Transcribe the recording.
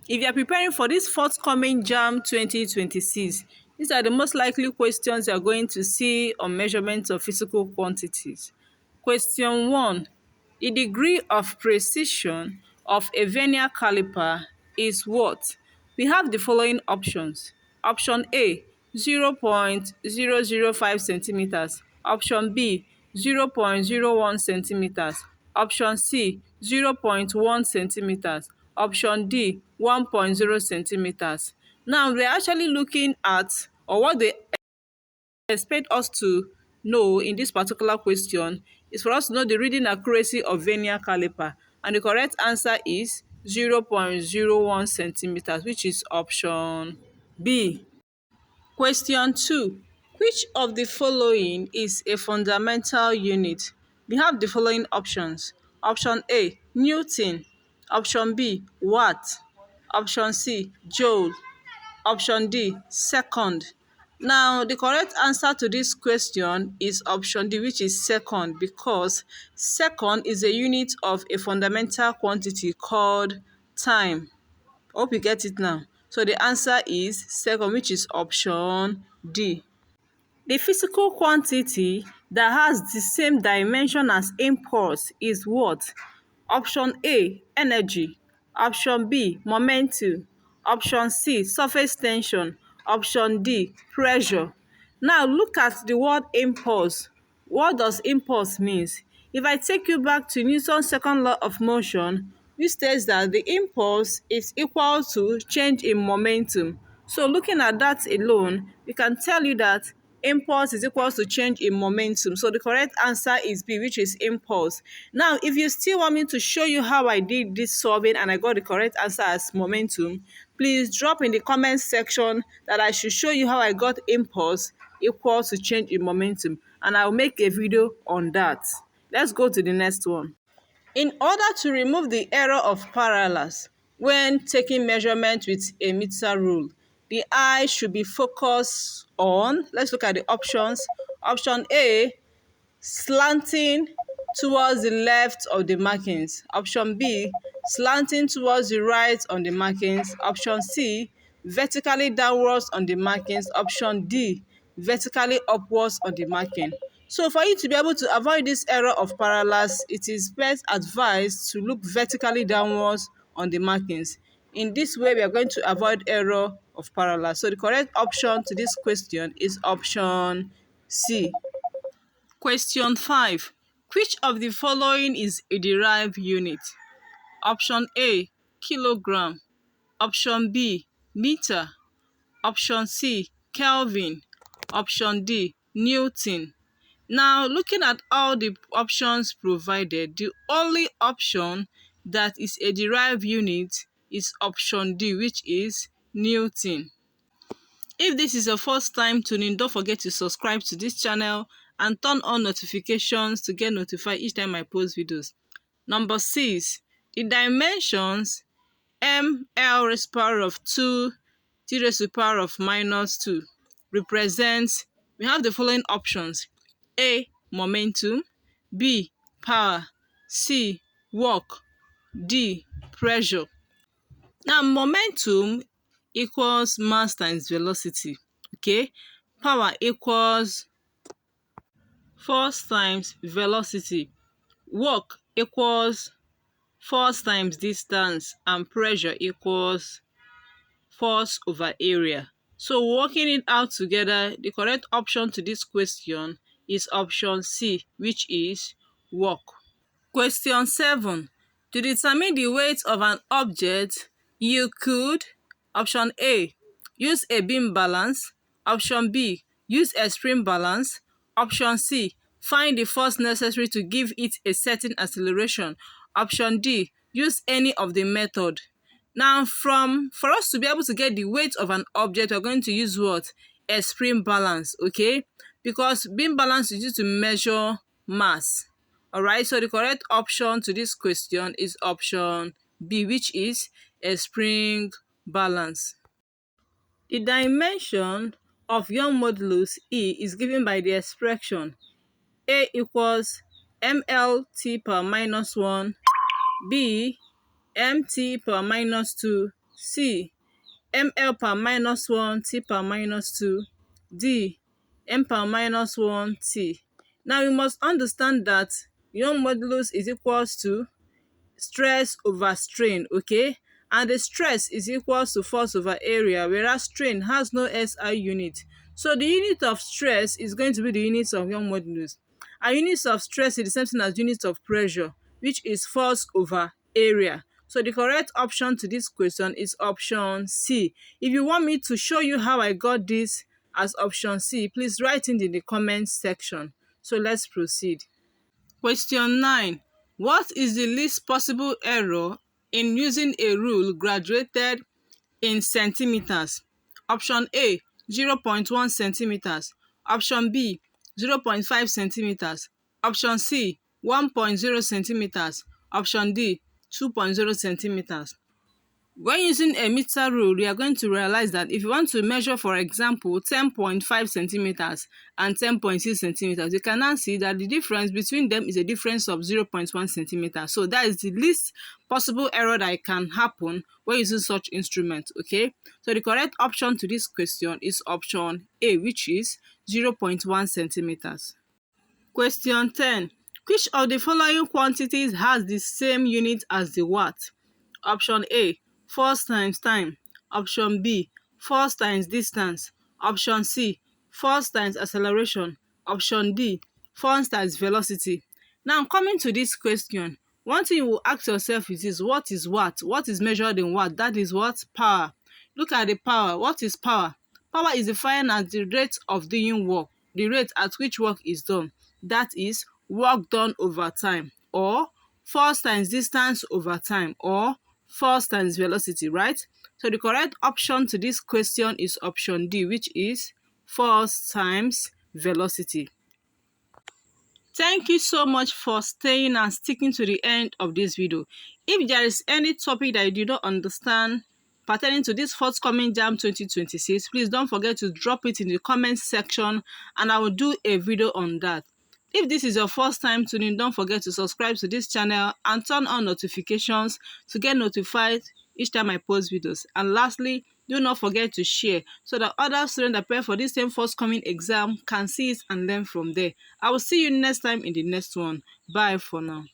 If you are preparing for this forthcoming JAMB 2026, these are the most likely questions you are going to see on measurements of physical quantities. Question 1. The degree of precision of a vernier caliper is what? We have the following options. Option A, 0.005 centimeters. Option B, 0.01 centimeters. Option C, 0.1 centimeters. Option D, 1.0 centimeters. Now, we're actually looking at, or what they expect us to know in this particular question is for us to know the reading accuracy of vernier caliper. And the correct answer is 0.01 centimeters, which is option B. Question 2. Which of the following is a fundamental unit? We have the following options. Option A, Newton. Option B, Watt. Option C, Joule. Option D, second. Now, the correct answer to this question is option D, which is second, because second is a unit of a fundamental quantity called time. Hope you get it now. So the answer is second, which is option D. The physical quantity that has the same dimension as impulse is what? Option A, energy. Option B, momentum. Option C, surface tension. Option D, pressure. Now look at the word impulse. What does impulse means? If I take you back to Newton's second law of motion, which states that the impulse is equal to change in momentum. So looking at that alone, we can tell you that impulse is equal to change in momentum. So the correct answer is B, which is impulse. Now, if you still want me to show you how I did this solving and I got the correct answer as momentum, please drop in the comment section that I should show you how I got impulse equal to change in momentum, and I'll make a video on that. Let's go to the next one. In order to remove the error of parallax when taking measurement with a meter rule, the eye should be focused on, let's look at the options. Option A, slanting towards the left of the markings. Option B, slanting towards the right on the markings. Option C, vertically downwards on the markings. Option D, vertically upwards on the marking. So for you to be able to avoid this error of parallax, it is best advised to look vertically downwards on the markings. In this way, we are going to avoid error of parallax. So the correct option to this question is option C. Question 5. Which of the following is a derived unit? Option A, kilogram. Option B, meter. Option C, Kelvin. Option D, Newton. Now, looking at all the options provided, the only option that is a derived unit is option D, which is Newton. If this is your first time tuning, don't forget to subscribe to this channel and turn on notifications to get notified each time I post videos. Number 6. The dimensions ml raised to the power of 2, t raised to the power of minus 2 represents, we have the following options. A, momentum. B, power. C, work. D, pressure. Now, momentum equals mass times velocity. Okay, power equals force times velocity. Work equals force times distance, and pressure equals force over area. So working it out together, the correct option to this question is option C, which is work. Question 7. To determine the weight of an object, you could, option A, use a beam balance. Option B, use a spring balance. Option C, find the force necessary to give it a certain acceleration. Option D, use any of the method. Now, for us to be able to get the weight of an object, we're going to use what? A spring balance, okay? Because beam balance is used to measure mass. Alright, so the correct option to this question is option B, which is a spring balance. The dimension of Young modulus E is given by the expression A equals mlt per minus 1, B mt per minus 2, C, ml per minus 1 t per minus 2. D, m per minus 1 t. Now you must understand that Young modulus is equals to stress over strain, okay? And the stress is equals to force over area, whereas strain has no SI unit. So the unit of stress is going to be the units of Young modulus. And units of stress is the same thing as units of pressure, which is force over area. So the correct option to this question is option C. If you want me to show you how I got this as option C, please write it in the comment section. So let's proceed. Question 9. What is the least possible error in using a rule graduated in centimeters? Option A, 0.1 centimeters. Option B, 0.5 centimeters. Option C, 1.0 centimeters. Option D, 2.0 centimeters. When using a meter rule, you are going to realize that if you want to measure, for example, 10.5 centimeters and 10.6 centimeters, you can now see that the difference between them is a difference of 0.1 centimeter. So that is the least possible error that can happen when using such instrument, okay? So the correct option to this question is option A, which is 0.1 centimeters. Question 10. Which of the following quantities has the same unit as the watt? Option A, force times time. Option B, force times distance. Option C, force times acceleration. Option D, force times velocity. Now, coming to this question, one thing you will ask yourself is this: what is watt? What is measured in watt? That is what? Power. Look at the power. What is power? Power is defined as the rate of doing work, the rate at which work is done. That is work done over time, or force times distance over time, or force times velocity, right? So the correct option to this question is option D, which is force times velocity. Thank you so much for staying and sticking to the end of this video. If there is any topic that you do not understand pertaining to this forthcoming JAMB 2026, please don't forget to drop it in the comment section and I will do a video on that. If this is your first time tuning, don't forget to subscribe to this channel and turn on notifications to get notified each time I post videos. And lastly, do not forget to share so that other students that prepare for this same forthcoming exam can see it and learn from there. I will see you next time in the next one. Bye for now.